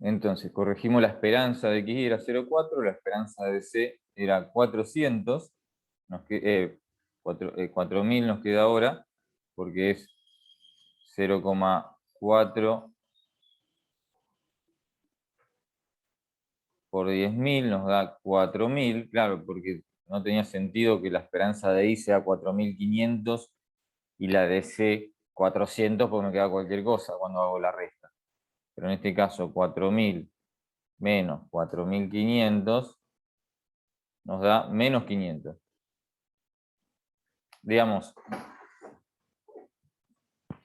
Entonces, corregimos la esperanza de X era 0,4, la esperanza de C era 400, 4.000 nos queda ahora, porque es 0,4 por 10.000 nos da 4.000, claro, porque no tenía sentido que la esperanza de I sea 4.500 y la de C 400, porque me queda cualquier cosa cuando hago la resta. Pero en este caso 4.000 menos 4.500 nos da menos 500. Digamos,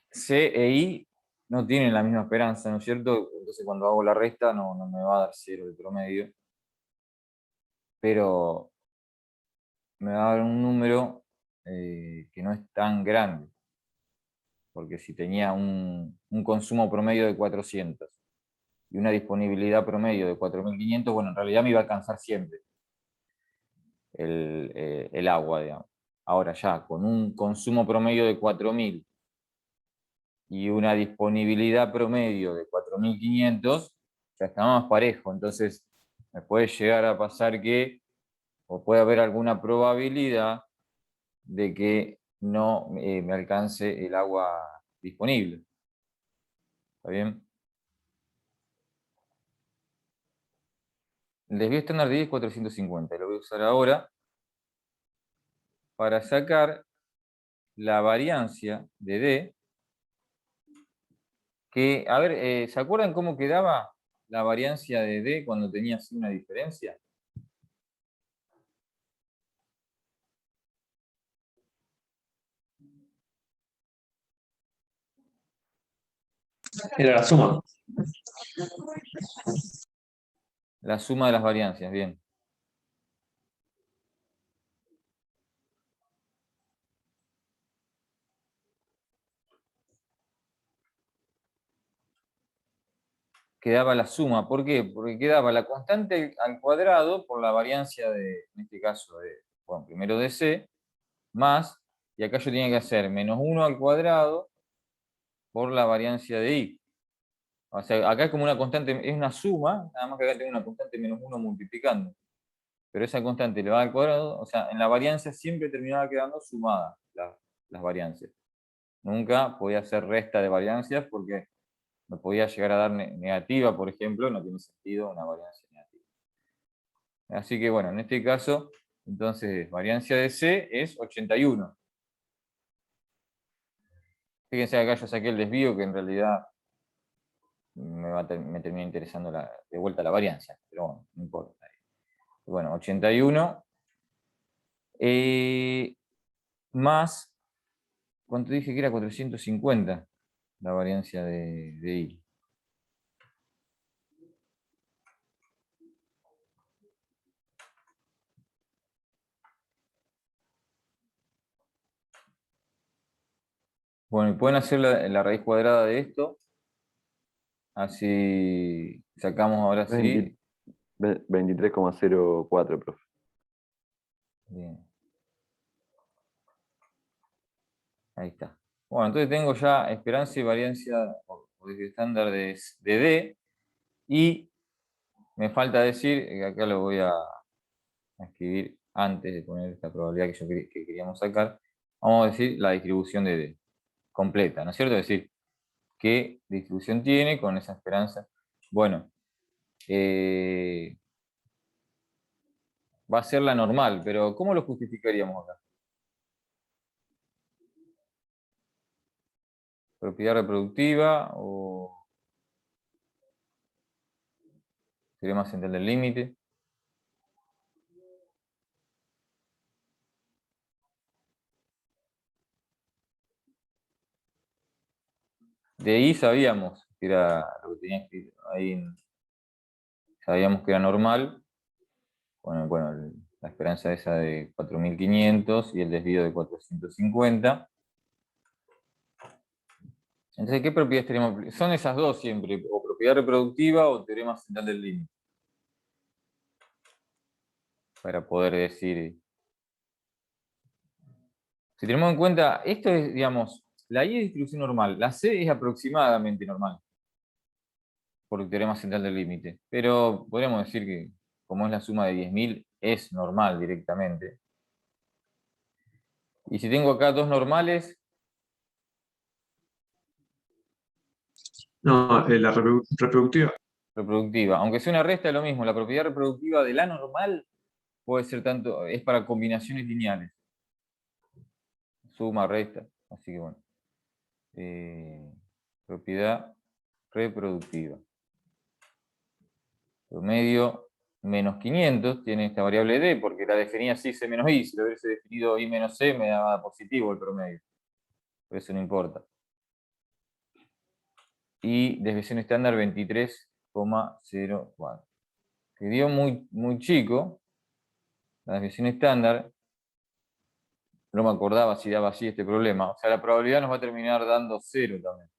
C e I no tienen la misma esperanza, ¿no es cierto? Entonces cuando hago la resta no me va a dar 0 el promedio. Pero me va a dar un número que no es tan grande. Porque si tenía un consumo promedio de 400 y una disponibilidad promedio de 4.500, bueno, en realidad me iba a alcanzar siempre el agua, digamos. Ahora ya, con un consumo promedio de 4.000 y una disponibilidad promedio de 4.500, ya está más parejo. Entonces, me puede llegar a pasar que, o puede haber alguna probabilidad de que no me alcance el agua disponible. ¿Está bien? El desvío estándar de I es 450. Lo voy a usar ahora para sacar la variancia de D. Que, a ver, ¿se acuerdan cómo quedaba la variancia de D cuando tenía así una diferencia? Era la suma. La suma de las variancias, bien. Quedaba la suma. ¿Por qué? Porque quedaba la constante al cuadrado por la variancia de, en este caso, de, bueno, primero de C, más, y acá yo tenía que hacer menos 1 al cuadrado por la variancia de I. O sea, acá es como una constante, es una suma, nada más que acá tengo una constante menos 1 multiplicando. Pero esa constante elevada al cuadrado, o sea, en la variancia siempre terminaba quedando sumada las variancias. Nunca podía hacer resta de variancias porque me podía llegar a dar negativa, por ejemplo, no tiene sentido una variancia negativa. Así que bueno, en este caso, entonces, variancia de C es 81. Fíjense acá yo saqué el desvío que en realidad me termina interesando de vuelta la variancia, pero bueno, no importa. Bueno, 81 más, ¿cuánto dije que era? 450 la variancia de I. Bueno, y pueden hacer la raíz cuadrada de esto, así sacamos ahora sí. 23,04, profe. Bien. Ahí está. Bueno, entonces tengo ya esperanza y variancia o desvío estándar de D, y me falta decir, que acá lo voy a escribir antes de poner esta probabilidad que queríamos sacar, vamos a decir la distribución de D, completa, ¿no es cierto? Es decir, qué distribución tiene con esa esperanza. Bueno, va a ser la normal, pero ¿cómo lo justificaríamos acá? ¿Propiedad reproductiva o teorema central del límite? De ahí sabíamos que era lo que tenía escrito. Ahí sabíamos que era normal. Bueno, la esperanza esa de 4.500 y el desvío de 450. Entonces, ¿qué propiedades tenemos? Son esas dos siempre, o propiedad reproductiva o teorema central del límite. Para poder decir. Si tenemos en cuenta, esto es, digamos, la I es distribución normal, la C es aproximadamente normal. por el teorema central del límite. Pero podríamos decir que, como es la suma de 10.000, es normal directamente. Y si tengo acá dos normales, No, la reproductiva. reproductiva. Aunque sea una resta, es lo mismo. La propiedad reproductiva de la normal puede ser tanto, es para combinaciones lineales. Suma, resta. Así que bueno. Propiedad reproductiva. Promedio menos 500 tiene esta variable d, porque la definía así c menos i. Si lo hubiese definido i menos c, me daba positivo el promedio. Por eso no importa. Y desviación estándar 23,04. Que dio muy chico. La desviación estándar, no me acordaba si daba así este problema. O sea, la probabilidad nos va a terminar dando 0 también.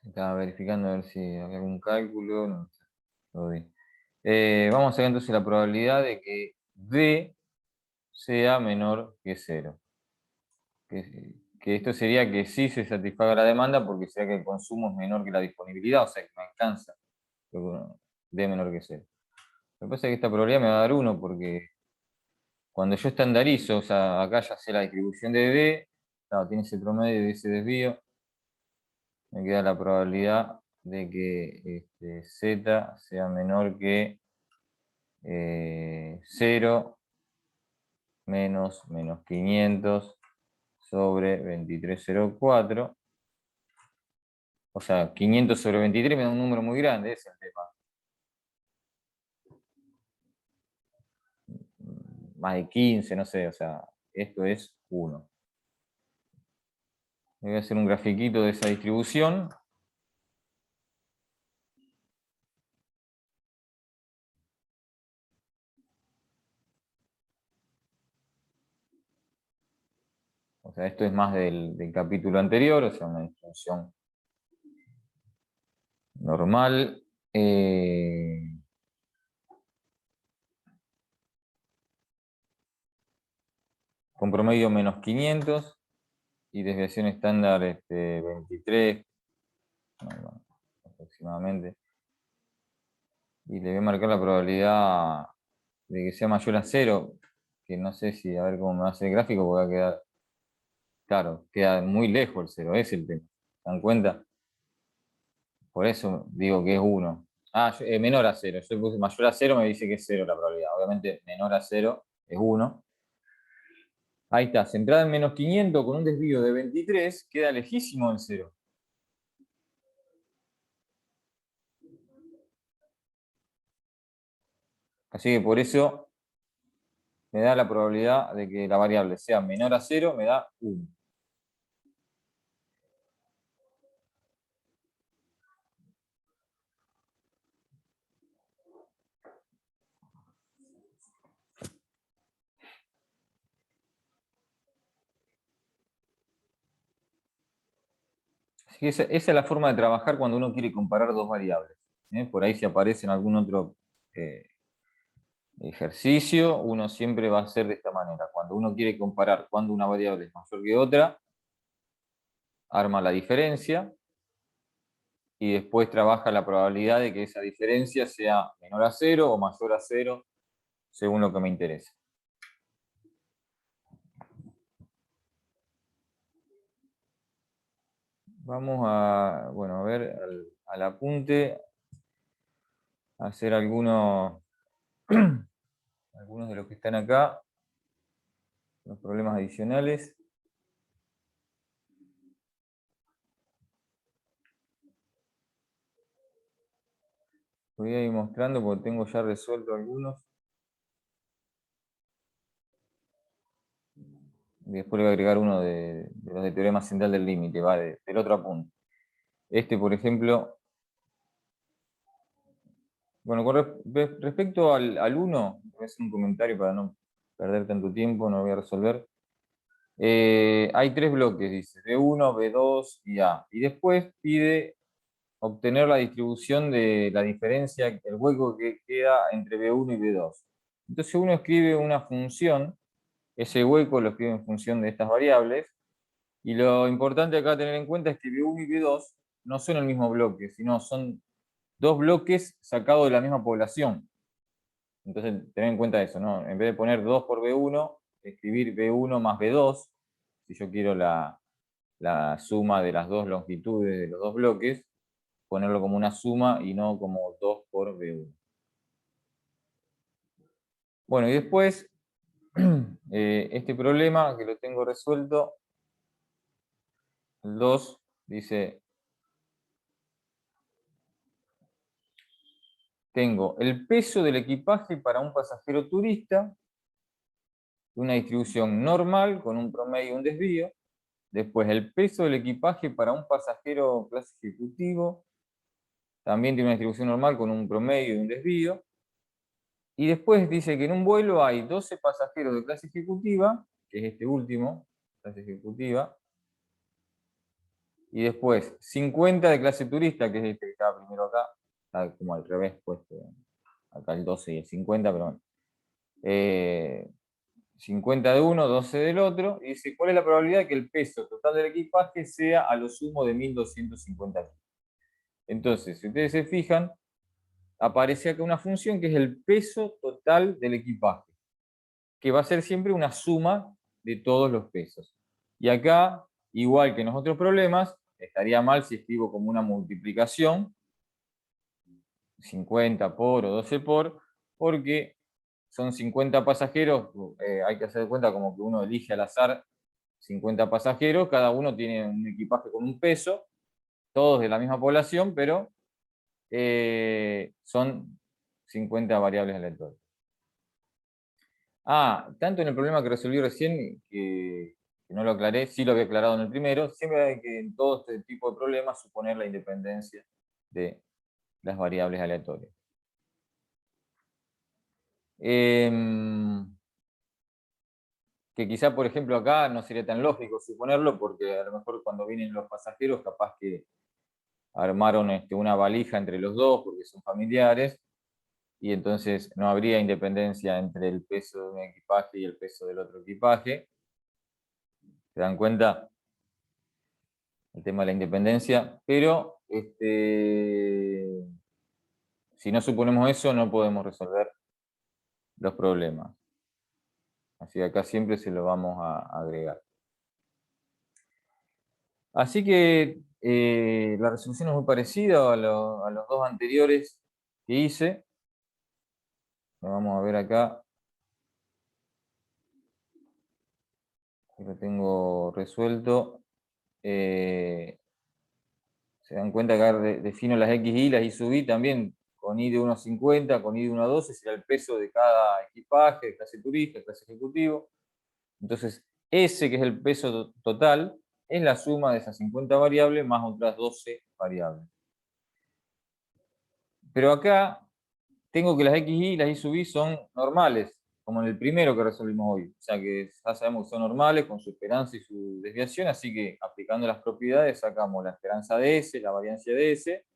Estaba verificando a ver si había algún cálculo. No, lo vi. Vamos a sacar entonces la probabilidad de que D sea menor que 0. Que esto sería que sí se satisfaga la demanda porque sería que el consumo es menor que la disponibilidad, o sea que me alcanza D menor que 0. Lo que pasa es que esta probabilidad me va a dar 1 porque cuando yo estandarizo, o sea, acá ya sé la distribución de D, claro, tiene ese promedio de ese desvío, me queda la probabilidad de que Z sea menor que 0 menos 500 sobre 23,04. O sea, 500 sobre 23 me da un número muy grande, ese es el tema. Más de 15, no sé, o sea, esto es 1. Voy a hacer un grafiquito de esa distribución. O sea, esto es más del capítulo anterior, o sea, una distribución normal. Con promedio menos 500 y desviación estándar 23, bueno, aproximadamente. Y le voy a marcar la probabilidad de que sea mayor a 0, que no sé si, a ver cómo me va a hacer el gráfico, porque va a quedar, claro, queda muy lejos el 0, es el tema. ¿Se dan cuenta? Por eso digo que es 1. Menor a 0. Yo puse mayor a 0, me dice que es 0 la probabilidad. Obviamente menor a 0 es 1. Ahí está, centrada en menos 500 con un desvío de 23, queda lejísimo del 0. Así que por eso me da la probabilidad de que la variable sea menor a 0, me da 1. Así que esa es la forma de trabajar cuando uno quiere comparar dos variables. Por ahí si aparece en algún otro ejercicio, uno siempre va a hacer de esta manera. Cuando uno quiere comparar cuando una variable es mayor que otra, arma la diferencia y después trabaja la probabilidad de que esa diferencia sea menor a 0 o mayor a 0, según lo que me interese. Vamos a, bueno, a ver al apunte, a hacer algunos de los que están acá, los problemas adicionales. Voy a ir mostrando porque tengo ya resuelto algunos. Y después le voy a agregar uno de los de teorema central del límite, va del otro apunte. Por ejemplo, Bueno, respecto al 1, voy a hacer un comentario para no perder tanto tiempo, no lo voy a resolver. Hay 3 bloques, dice, B1, B2 y A. Y después pide obtener la distribución de la diferencia, el hueco que queda entre B1 y B2. Entonces uno escribe una función, ese hueco lo escribe en función de estas variables, y lo importante acá a tener en cuenta es que B1 y B2 no son el mismo bloque, sino son 2 bloques sacados de la misma población. Entonces, tener en cuenta eso, ¿no? En vez de poner 2 por B1, escribir B1 más B2, si yo quiero la suma de las dos longitudes de los dos bloques, ponerlo como una suma y no como 2 por B1. Bueno, y después, este problema que lo tengo resuelto, el 2, dice, tengo el peso del equipaje para un pasajero turista, una distribución normal con un promedio y un desvío. Después, el peso del equipaje para un pasajero clase ejecutivo, también tiene una distribución normal con un promedio y un desvío. Y después dice que en un vuelo hay 12 pasajeros de clase ejecutiva, que es este último, clase ejecutiva, y después 50 de clase turista, que es este que estaba primero acá, está como al revés puesto, acá el 12 y el 50, pero bueno. 50 de uno, 12 del otro, y dice, ¿cuál es la probabilidad de que el peso total del equipaje sea a lo sumo de 1250 kilos? Entonces, si ustedes se fijan, aparece acá una función que es el peso total del equipaje, que va a ser siempre una suma de todos los pesos. Y acá, igual que en los otros problemas, estaría mal si escribo como una multiplicación, 50 por o 12 por, porque son 50 pasajeros, hay que hacer de cuenta como que uno elige al azar 50 pasajeros, cada uno tiene un equipaje con un peso, todos de la misma población, pero son 50 variables aleatorias. Tanto en el problema que resolví recién, que no lo aclaré, sí lo había aclarado en el primero, siempre hay que en todo este tipo de problemas suponer la independencia de las variables aleatorias. Que quizá, por ejemplo, acá no sería tan lógico suponerlo, porque a lo mejor cuando vienen los pasajeros, capaz que armaron una valija entre los dos, porque son familiares, y entonces no habría independencia entre el peso de un equipaje y el peso del otro equipaje. ¿Se dan cuenta? El tema de la independencia, pero si no suponemos eso, no podemos resolver los problemas. Así que acá siempre se lo vamos a agregar. Así que la resolución es muy parecida a los dos anteriores que hice. Lo vamos a ver acá. Lo tengo resuelto. Se dan cuenta que acá defino las X y las Y sub I también con I de 1,50, con I de 1,12, será el peso de cada equipaje, de clase turista, de clase ejecutivo. Entonces, ese que es el peso total es la suma de esas 50 variables más otras 12 variables. Pero acá tengo que las X y las Y sub I son normales, como en el primero que resolvimos hoy. O sea que ya sabemos que son normales con su esperanza y su desviación, así que aplicando las propiedades sacamos la esperanza de S, la variancia de S,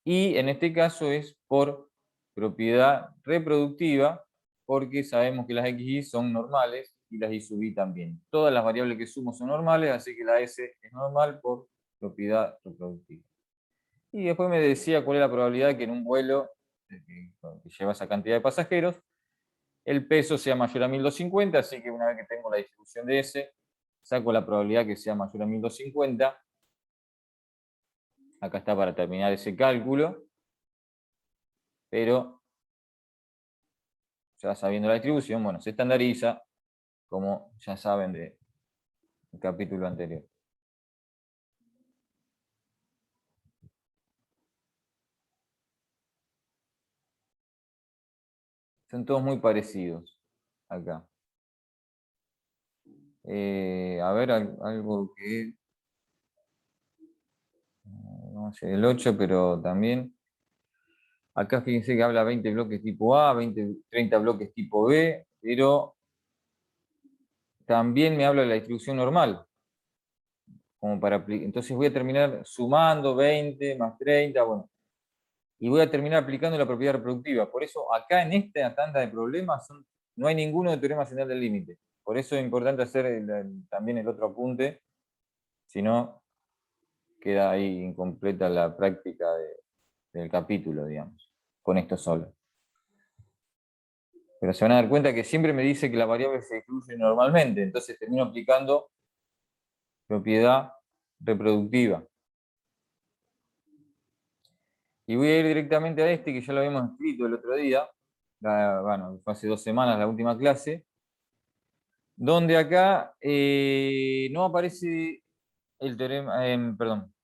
y en este caso es por propiedad reproductiva, porque sabemos que las X y son normales y las Y sub I también. Todas las variables que sumo son normales, así que la S es normal por propiedad reproductiva. Y después me decía cuál es la probabilidad que en un vuelo que lleva esa cantidad de pasajeros, el peso sea mayor a 1250, así que una vez que tengo la distribución de S, saco la probabilidad que sea mayor a 1250. Acá está para terminar ese cálculo, pero ya sabiendo la distribución, bueno, se estandariza, como ya saben del capítulo anterior. Son todos muy parecidos acá. A ver, algo que... No sé, el 8, pero también... Acá fíjense que habla 20 bloques tipo A, 30 bloques tipo B, pero también me habla de la distribución normal. Como entonces voy a terminar sumando 20 más 30, bueno, y voy a terminar aplicando la propiedad reproductiva. Por eso acá en esta tanda de problemas no hay ninguno de teorema central del límite. Por eso es importante hacer también el otro apunte, si no queda ahí incompleta la práctica del capítulo, digamos, con esto solo. Pero se van a dar cuenta que siempre me dice que la variable se distribuye normalmente, entonces termino aplicando propiedad reproductiva. Y voy a ir directamente a este, que ya lo habíamos escrito el otro día, bueno, fue hace 2 semanas la última clase, donde acá no aparece el teorema, perdón,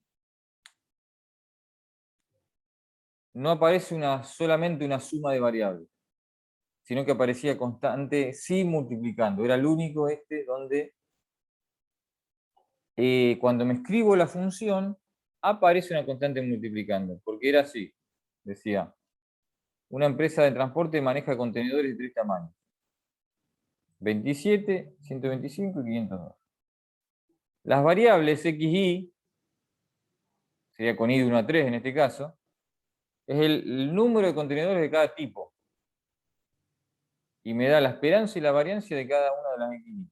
no aparece solamente una suma de variables, sino que aparecía constante, sí multiplicando. Era el único donde cuando me escribo la función, aparece una constante multiplicando, porque era así, decía, una empresa de transporte maneja contenedores de 3 tamaños, 27, 125 y 502. Las variables x, y, sería con i de 1 a 3 en este caso, es el número de contenedores de cada tipo, y me da la esperanza y la variancia de cada una de las x, y.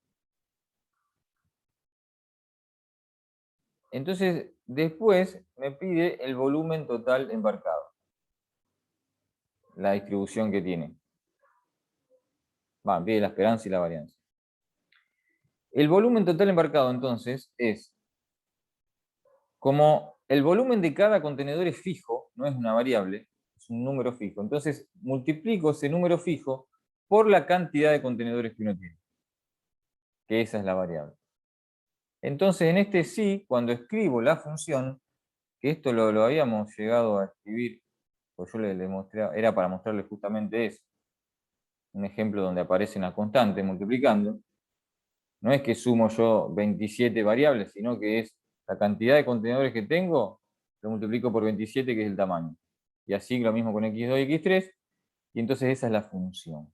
Entonces, después me pide el volumen total embarcado, la distribución que tiene. Pide la esperanza y la varianza. El volumen total embarcado, entonces, es como el volumen de cada contenedor es fijo, no es una variable, es un número fijo. Entonces, multiplico ese número fijo por la cantidad de contenedores que uno tiene, que esa es la variable. Entonces, en este sí, cuando escribo la función, que esto lo habíamos llegado a escribir, pues yo le mostré, era para mostrarle justamente eso, un ejemplo donde aparece una constante multiplicando. No es que sumo yo 27 variables, sino que es la cantidad de contenedores que tengo, lo multiplico por 27, que es el tamaño. Y así lo mismo con x2 y x3, y entonces esa es la función.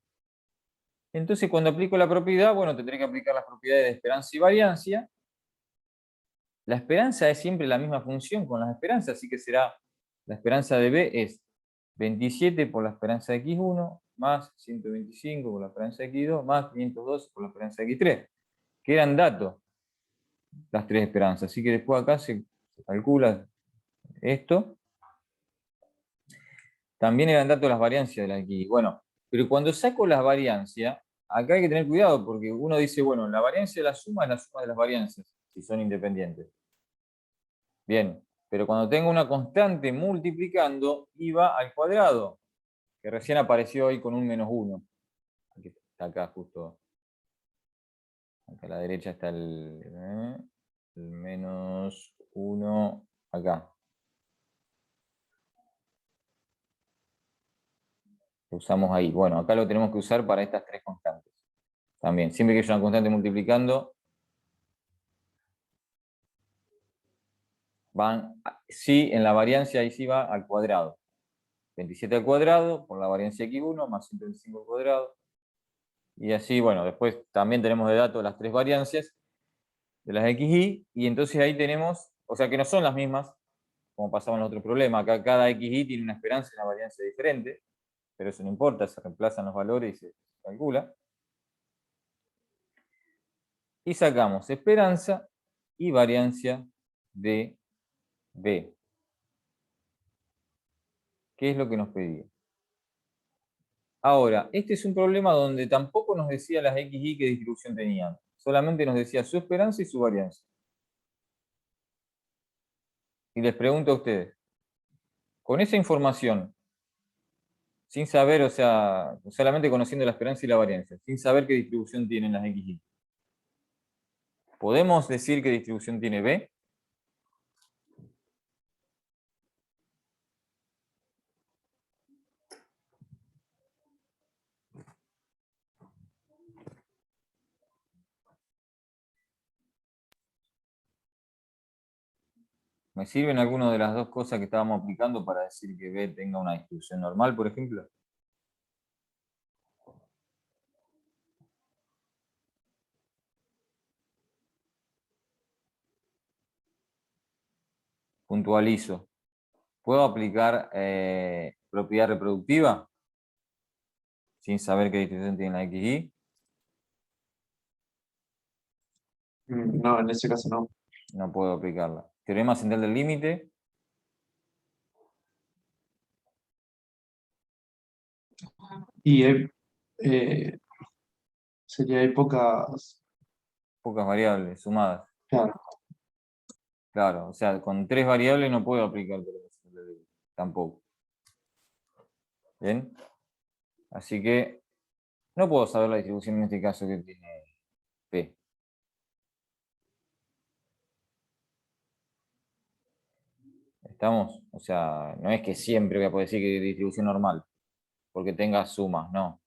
Entonces cuando aplico la propiedad, bueno, tendré que aplicar las propiedades de esperanza y variancia. La esperanza es siempre la misma función con las esperanzas, así que será, la esperanza de b es 27 por la esperanza de x1, más 125 por la esperanza de x2, más 512 por la esperanza de x3, que eran datos, las 3 esperanzas. Así que después acá se calcula esto. También eran datos las variancias de la x. Bueno, pero cuando saco las variancias, acá hay que tener cuidado, porque uno dice, bueno, la variancia de la suma es la suma de las variancias, si son independientes. Bien, pero cuando tengo una constante multiplicando, iba al cuadrado, que recién apareció ahí con un -1. Aquí está, acá justo. Acá a la derecha está el -1 acá. Lo usamos ahí. Bueno, acá lo tenemos que usar para estas 3 constantes. También, siempre que haya una constante multiplicando, sí, en la variancia ahí sí va al cuadrado. 27 al cuadrado por la variancia x1 más 125 al cuadrado. Y así, bueno, después también tenemos de datos las 3 variancias de las xy, y entonces ahí tenemos, o sea que no son las mismas, como pasaba en el otro problema. Acá cada xy tiene una esperanza y una variancia diferente, pero eso no importa, se reemplazan los valores y se calcula. Y sacamos esperanza y variancia de b. ¿Qué es lo que nos pedía? Ahora, este es un problema donde tampoco nos decía las xy qué distribución tenían. Solamente nos decía su esperanza y su varianza. Y les pregunto a ustedes, con esa información, sin saber, o sea, solamente conociendo la esperanza y la varianza, sin saber qué distribución tienen las xy, ¿podemos decir qué distribución tiene b? ¿Me sirven alguna de las dos cosas que estábamos aplicando para decir que B tenga una distribución normal, por ejemplo? Puntualizo. ¿Puedo aplicar propiedad reproductiva sin saber qué distribución tiene la XY? No, en ese caso no. No puedo aplicarla. Teorema central del límite. Y eh, hay pocas. Pocas variables sumadas. Claro. Claro, o sea, con 3 variables no puedo aplicar teorema central del límite. Tampoco. ¿Bien? Así que no puedo saber la distribución en este caso que tiene P. ¿Estamos? O sea, no es que siempre voy a poder decir que es distribución normal, porque tenga sumas, no.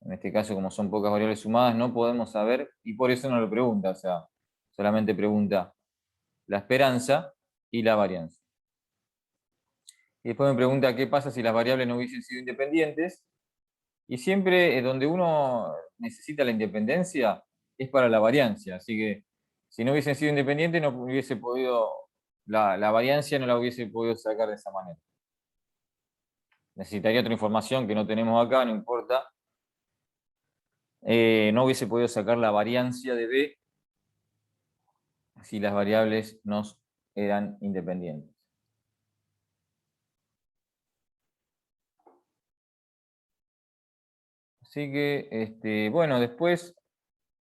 En este caso, como son pocas variables sumadas, no podemos saber, y por eso no lo pregunta, o sea, solamente pregunta la esperanza y la varianza. Y después me pregunta qué pasa si las variables no hubiesen sido independientes, y siempre donde uno necesita la independencia es para la variancia, así que si no hubiesen sido independientes no hubiese podido, la variancia no la hubiese podido sacar de esa manera. Necesitaría otra información que no tenemos acá, no importa. No hubiese podido sacar la variancia de B si las variables no eran independientes. Así que, bueno, después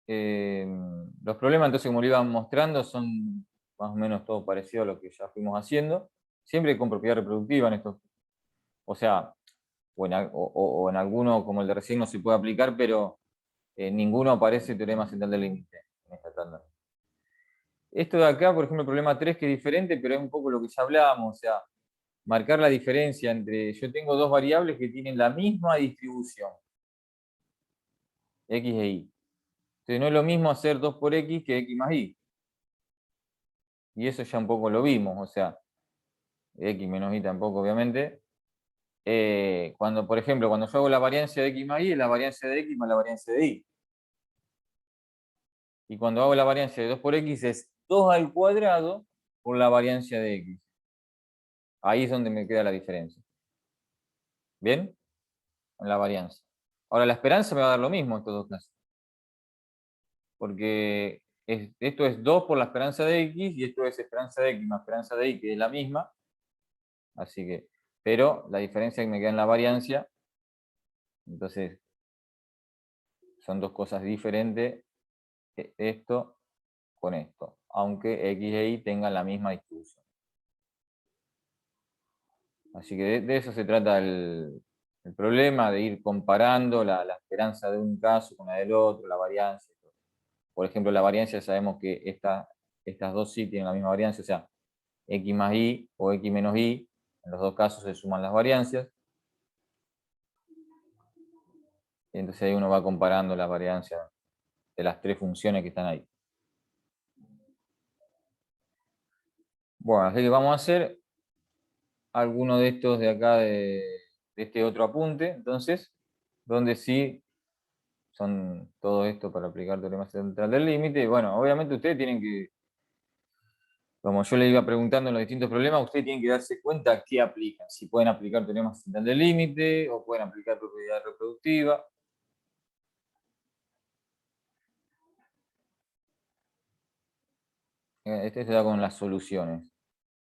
los problemas, entonces, como lo iban mostrando, son más o menos todo parecido a lo que ya fuimos haciendo, siempre con propiedad reproductiva en estos, o sea, o en alguno como el de recién no se puede aplicar, pero en ninguno aparece teorema central del límite en esta tanda. Esto de acá, por ejemplo, el problema 3, que es diferente, pero es un poco lo que ya hablábamos, o sea, marcar la diferencia entre, yo tengo dos variables que tienen la misma distribución, x e y. Entonces no es lo mismo hacer 2 por x que x más y. Y eso ya un poco lo vimos, o sea, x menos y tampoco, obviamente. Cuando, por ejemplo, cuando yo hago la variancia de x más y, es la variancia de x más la variancia de y. Y cuando hago la variancia de 2 por x es 2 al cuadrado por la variancia de x. Ahí es donde me queda la diferencia. ¿Bien? En la varianza. Ahora, la esperanza me va a dar lo mismo en estos dos casos. Porque esto es 2 por la esperanza de x y esto es esperanza de x más esperanza de y, que es la misma. Así que, pero la diferencia que me queda en la variancia, entonces son dos cosas diferentes, esto con esto, aunque x e y tengan la misma distribución. Así que de eso se trata el problema, de ir comparando la esperanza de un caso con la del otro, la varianza. Por ejemplo, la variancia sabemos que estas dos sí tienen la misma variancia, o sea, x más y o x menos y, en los dos casos se suman las variancias. Y entonces ahí uno va comparando las variancias de las tres funciones que están ahí. Bueno, así que vamos a hacer alguno de estos de acá, de este otro apunte, entonces, donde sí son todo esto para aplicar teorema central del límite. Y bueno, obviamente ustedes tienen que, como yo le iba preguntando en los distintos problemas, ustedes tienen que darse cuenta qué aplican. Si pueden aplicar teorema central del límite o pueden aplicar propiedad reproductiva. Este se da con las soluciones.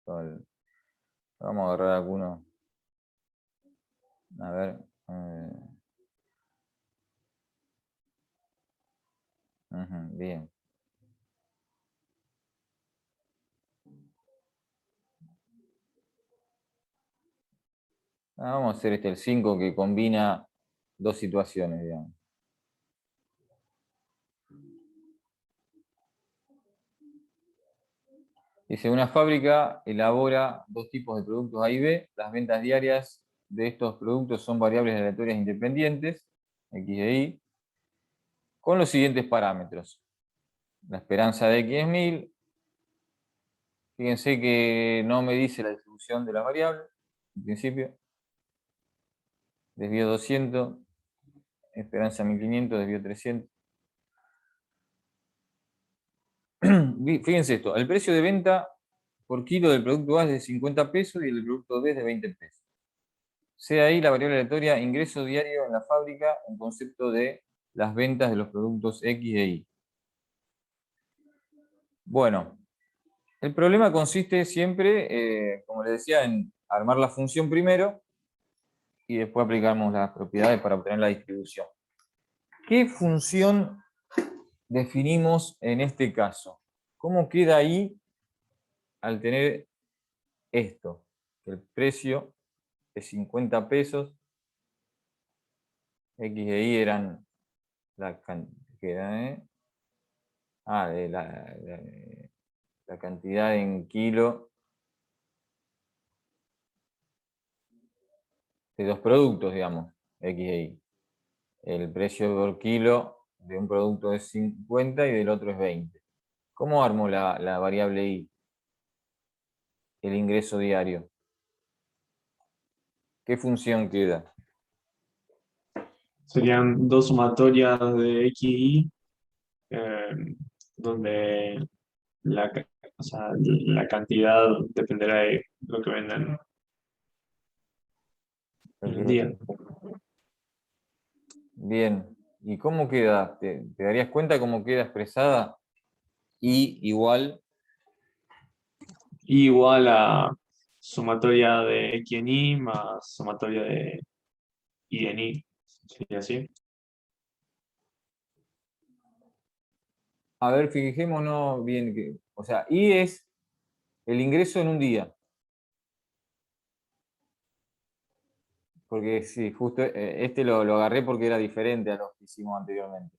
Vamos a agarrar alguno. A ver. Bien. Vamos a hacer el 5 que combina dos situaciones, digamos. Dice, una fábrica elabora dos tipos de productos A y B. Las ventas diarias de estos productos son variables aleatorias independientes, x e y, con los siguientes parámetros. La esperanza de x es 1000, Fíjense que no me dice la distribución de las variables, en principio. Desvío 200, esperanza 1500, desvío 300. Fíjense esto, el precio de venta por kilo del producto A es de 50 pesos y el producto B es de 20 pesos. Sea ahí la variable aleatoria ingreso diario en la fábrica en concepto de las ventas de los productos X e Y. Bueno, el problema consiste siempre, como les decía, en armar la función primero y después aplicamos las propiedades para obtener la distribución. ¿Qué función definimos en este caso? ¿Cómo queda ahí al tener esto? El precio de 50 pesos, X e Y eran la cantidad, la cantidad en kilo de dos productos, digamos, X e Y. El precio por kilo de un producto es 50 y del otro es 20. ¿Cómo armo la variable Y? El ingreso diario. ¿Qué función queda? Serían dos sumatorias de X y Y, eh, donde o sea, la cantidad dependerá de lo que vendan en el día. Bien. ¿Y cómo queda? ¿Te darías cuenta cómo queda expresada? Y igual, Y igual a sumatoria de X en Y más sumatoria de Y en Y. Sería así. a ver, fijémonos bien, o sea, Y es el ingreso en un día. Porque sí, justo este lo agarré porque era diferente a los que hicimos anteriormente.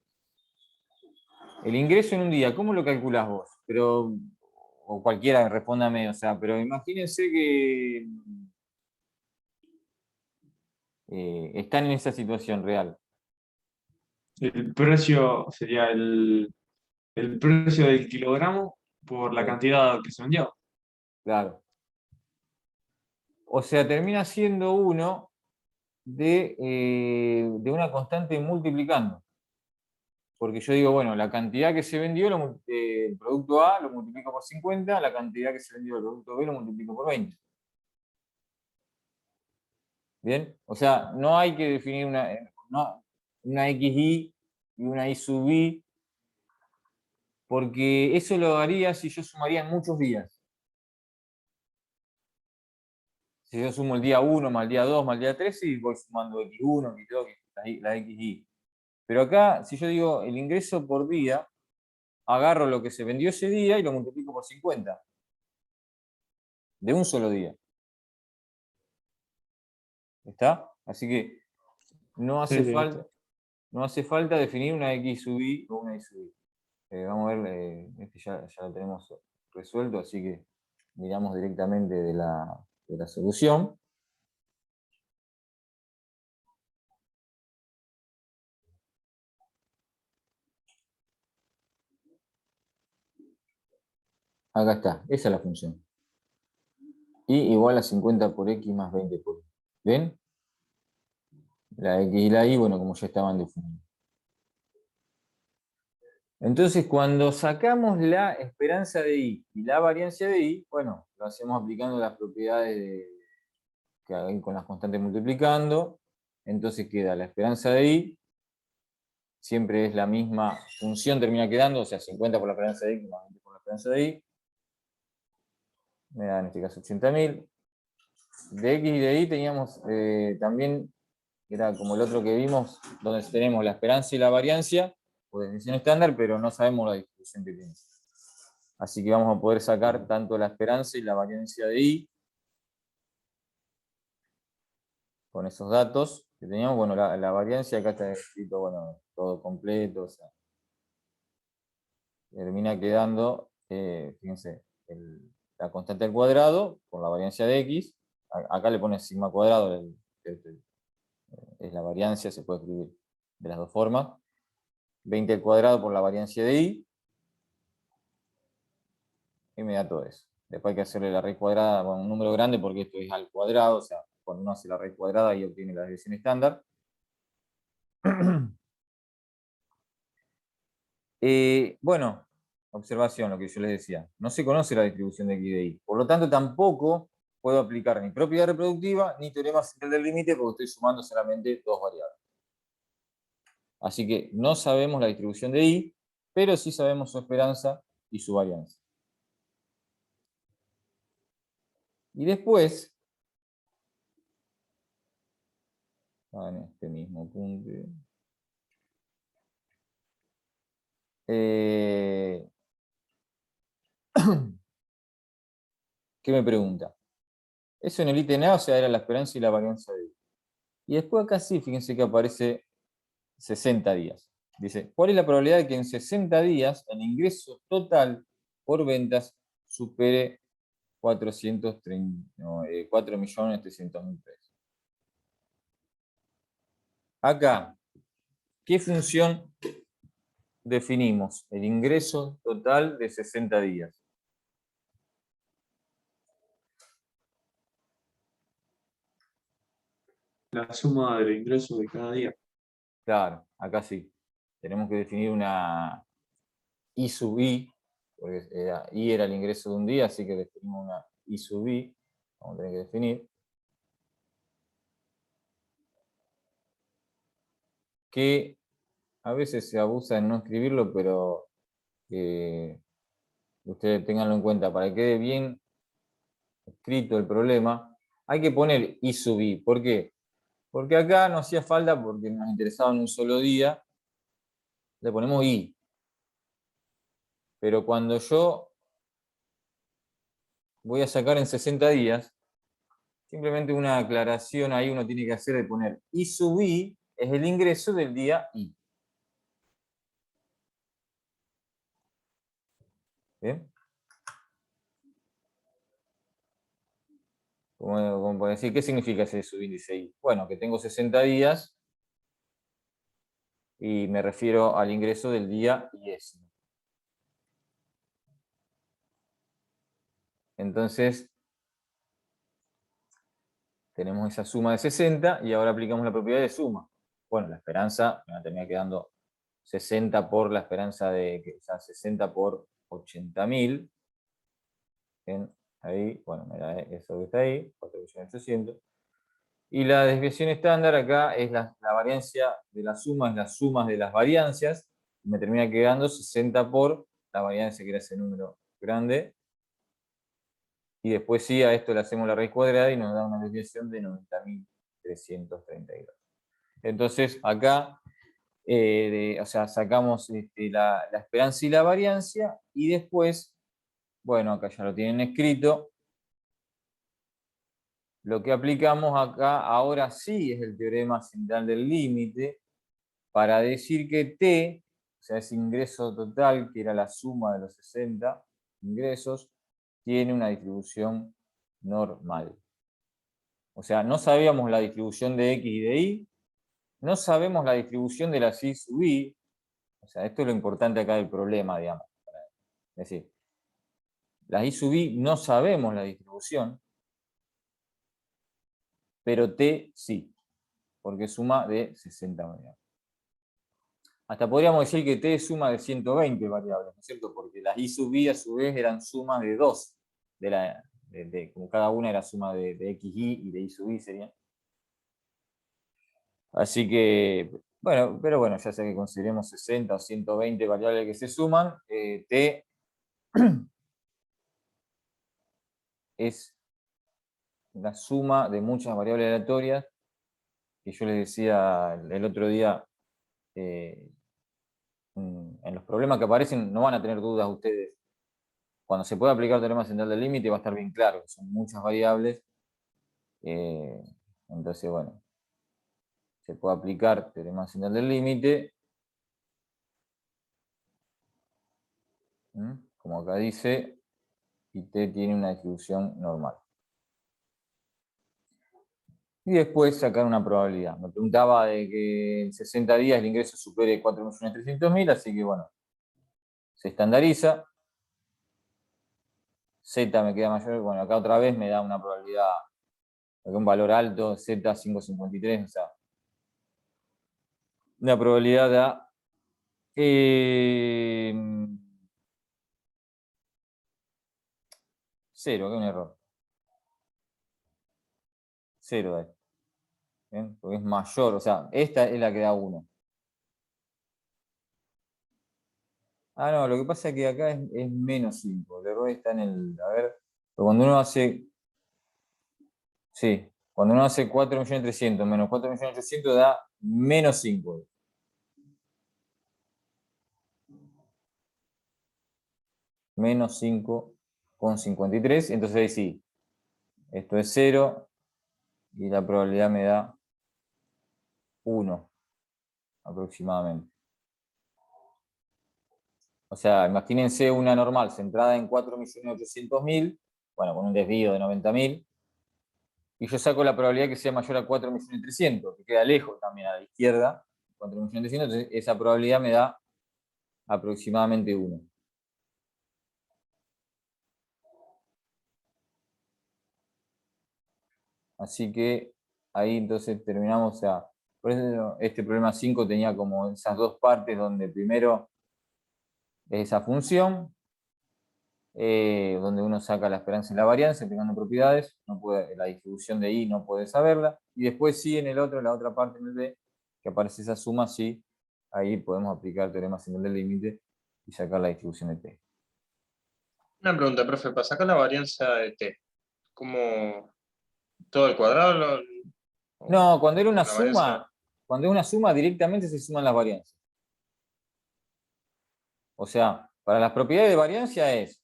El ingreso en un día, ¿cómo lo calculás vos? Pero, o cualquiera, respóndame, o sea, pero imagínense que están en esa situación real. El precio sería el precio del kilogramo por la Sí, cantidad que se vendió. claro. O sea, termina siendo uno de una constante multiplicando. Porque yo digo, bueno, la cantidad que se vendió, el producto A lo multiplico por 50, la cantidad que se vendió del producto B lo multiplico por 20. ¿Bien? O sea, no hay que definir una XY y una Y sub I, porque eso lo haría si yo sumaría en muchos días. Si yo sumo el día 1 más el día 2 más el día 3, y voy sumando X1, X2, la XY. Pero acá, si yo digo el ingreso por día, agarro lo que se vendió ese día y lo multiplico por 50, de un solo día. ¿Está? Así que no Sí, hace sí. falta, no hace falta definir una X sub I o una Y sub I. Vamos a ver, este ya lo tenemos resuelto, así que miramos directamente de la solución. Acá está, esa es la función. Y igual a 50 por X más 20 por Y. ¿Ven? La X y la Y, bueno, como ya estaban definidos. Entonces, cuando sacamos la esperanza de Y y la variancia de Y, bueno, lo hacemos aplicando las propiedades que hay con las constantes multiplicando. Entonces queda la esperanza de Y, siempre es la misma función, termina quedando, o sea, 50 por la esperanza de X más 20 por la esperanza de Y. Me da en este caso 80.000. De X y de Y teníamos también, era como el otro que vimos, donde tenemos la esperanza y la variancia, o definición estándar, pero no sabemos la distribución que tiene. Así que vamos a poder sacar tanto la esperanza y la variancia de Y con esos datos que teníamos. Bueno, la variancia acá está escrito, bueno, todo completo, o sea, termina quedando, fíjense, la constante al cuadrado por la variancia de X. Acá le pone sigma cuadrado, es la variancia, se puede escribir de las dos formas. 20 al cuadrado por la variancia de Y. Y me da todo eso. Después hay que hacerle la raíz cuadrada, bueno, un número grande porque esto es al cuadrado, o sea, cuando uno hace la raíz cuadrada y obtiene la desviación estándar. Bueno, observación, lo que yo les decía. No se conoce la distribución de X de Y. Por lo tanto, tampoco puedo aplicar ni propiedad reproductiva ni teorema central del límite porque estoy sumando solamente dos variables. Así que no sabemos la distribución de Y, pero sí sabemos su esperanza y su varianza. Y después, en este mismo punto, ¿qué me pregunta? Eso en el ítem A, o sea, era la esperanza y la varianza de Y. Y después acá sí, fíjense que aparece 60 días. Dice, ¿cuál es la probabilidad de que en 60 días el ingreso total por ventas supere 4.300.000 pesos? Acá, ¿qué función definimos? El ingreso total de 60 días. La suma del ingreso de cada día. Claro, acá sí. Tenemos que definir una I sub I, porque I era el ingreso de un día, así que definimos una I sub I. Vamos a tener que definir. Que a veces se abusa en no escribirlo, pero ustedes tenganlo en cuenta. Para que quede bien escrito el problema, hay que poner I sub I. ¿Por qué? Porque acá no hacía falta, porque nos interesaba en un solo día, le ponemos I. Pero cuando yo voy a sacar en 60 días, simplemente una aclaración ahí uno tiene que hacer de poner I sub I es el ingreso del día I. ¿Bien? Como puede decir, ¿qué significa ese subíndice I? Bueno, que tengo 60 días y me refiero al ingreso del día I-. Entonces, tenemos esa suma de 60 y ahora aplicamos la propiedad de suma. Bueno, la esperanza me va a terminar quedando 60 por la esperanza o sea, 60 por 80.000. Ahí, bueno, mira, eso que está ahí, 4.800.000. Y la desviación estándar acá es la variancia de la suma, es las sumas de las variancias. Y me termina quedando 60 por la variancia que era ese número grande. Y después sí, a esto le hacemos la raíz cuadrada y nos da una desviación de 90.332. Entonces, acá, o sea, sacamos la esperanza y la variancia, y después, bueno, acá ya lo tienen escrito. Lo que aplicamos acá ahora sí es el teorema central del límite, para decir que T, o sea, ese ingreso total, que era la suma de los 60 ingresos, tiene una distribución normal. O sea, no sabíamos la distribución de X y de Y, no sabemos la distribución de las I sub I, o sea, esto es lo importante acá del problema, digamos. Es decir, las I sub I no sabemos la distribución, pero T sí, porque es suma de 60 variables. Hasta podríamos decir que T es suma de 120 variables, ¿no es cierto? Porque las I sub I a su vez eran sumas de 2, como cada una era suma de XY y de I sub I sería. Así que, bueno, pero bueno, ya sea que consideremos 60 o 120 variables que se suman, T es la suma de muchas variables aleatorias, que yo les decía el otro día, en los problemas que aparecen no van a tener dudas ustedes. Cuando se pueda aplicar el teorema central del límite va a estar bien claro que son muchas variables. Entonces, bueno, se puede aplicar teorema central del límite, como acá dice, y T tiene una distribución normal. Y después sacar una probabilidad. Me preguntaba de que en 60 días el ingreso supere 4.300.000, así que bueno, se estandariza. Z me queda mayor, bueno, acá otra vez me da una probabilidad, acá un valor alto, Z 5,53, o sea, una probabilidad da 0, que es un error. 0 da. ¿Bien? Porque es mayor, o sea, esta es la que da 1. Ah, no, lo que pasa es que acá es menos 5. El error está en el. A ver, pero cuando uno hace. Sí, cuando uno hace 4.300.000 menos 4.800.000 da menos 5. Menos 5,53. Entonces ahí sí, esto es 0 y la probabilidad me da 1 aproximadamente. O sea, imagínense una normal centrada en 4.800.000, bueno, con un desvío de 90.000, y yo saco la probabilidad que sea mayor a 4.300.000, que queda lejos también a la izquierda, 4.300.000, entonces esa probabilidad me da aproximadamente 1. Así que ahí entonces terminamos, o sea, por eso este problema 5 tenía como esas dos partes donde primero es esa función, donde uno saca la esperanza y la varianza, aplicando propiedades, no puede, la distribución de I no puede saberla, y después sí en el otro, en la otra parte, en el B, que aparece esa suma, sí, ahí podemos aplicar el teorema central del límite y sacar la distribución de T. Una pregunta, profe, para sacar la varianza de t, ¿cómo todo el cuadrado? No, cuando era una La varianza. suma, cuando es una suma directamente se suman las varianzas. O sea, para las propiedades de variancia es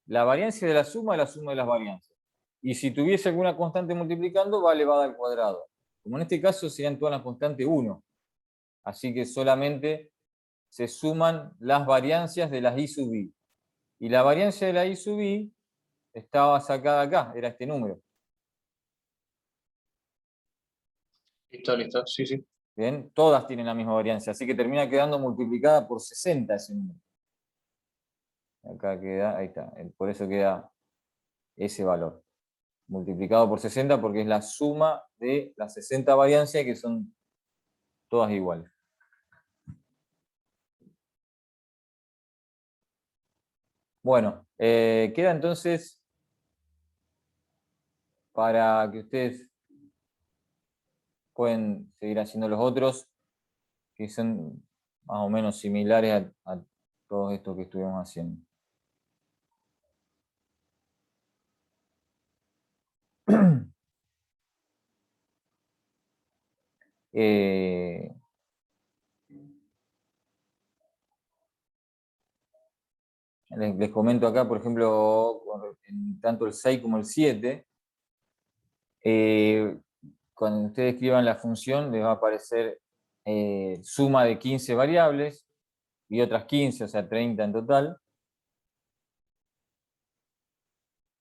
la variancia de la suma de las varianzas. Y si tuviese alguna constante multiplicando, va elevada al cuadrado. Como en este caso serían todas las constantes 1. Así que solamente se suman las variancias de las I sub I. Y la variancia de la I sub I estaba sacada acá, era este número. Listo, listo, sí, sí. ¿Bien? Todas tienen la misma variancia, así que termina quedando multiplicada por 60 ese número. Acá queda, ahí está, por eso queda ese valor. Multiplicado por 60 porque es la suma de las 60 variancias que son todas iguales. Bueno, queda entonces para que ustedes pueden seguir haciendo los otros, que son más o menos similares a todo esto que estuvimos haciendo. Eh, les comento acá, por ejemplo, en tanto el 6 como el 7, cuando ustedes escriban la función les va a aparecer suma de 15 variables y otras 15, o sea, 30 en total.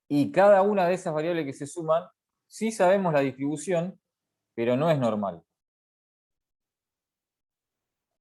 Y cada una de esas variables que se suman, sí sabemos la distribución, pero no es normal.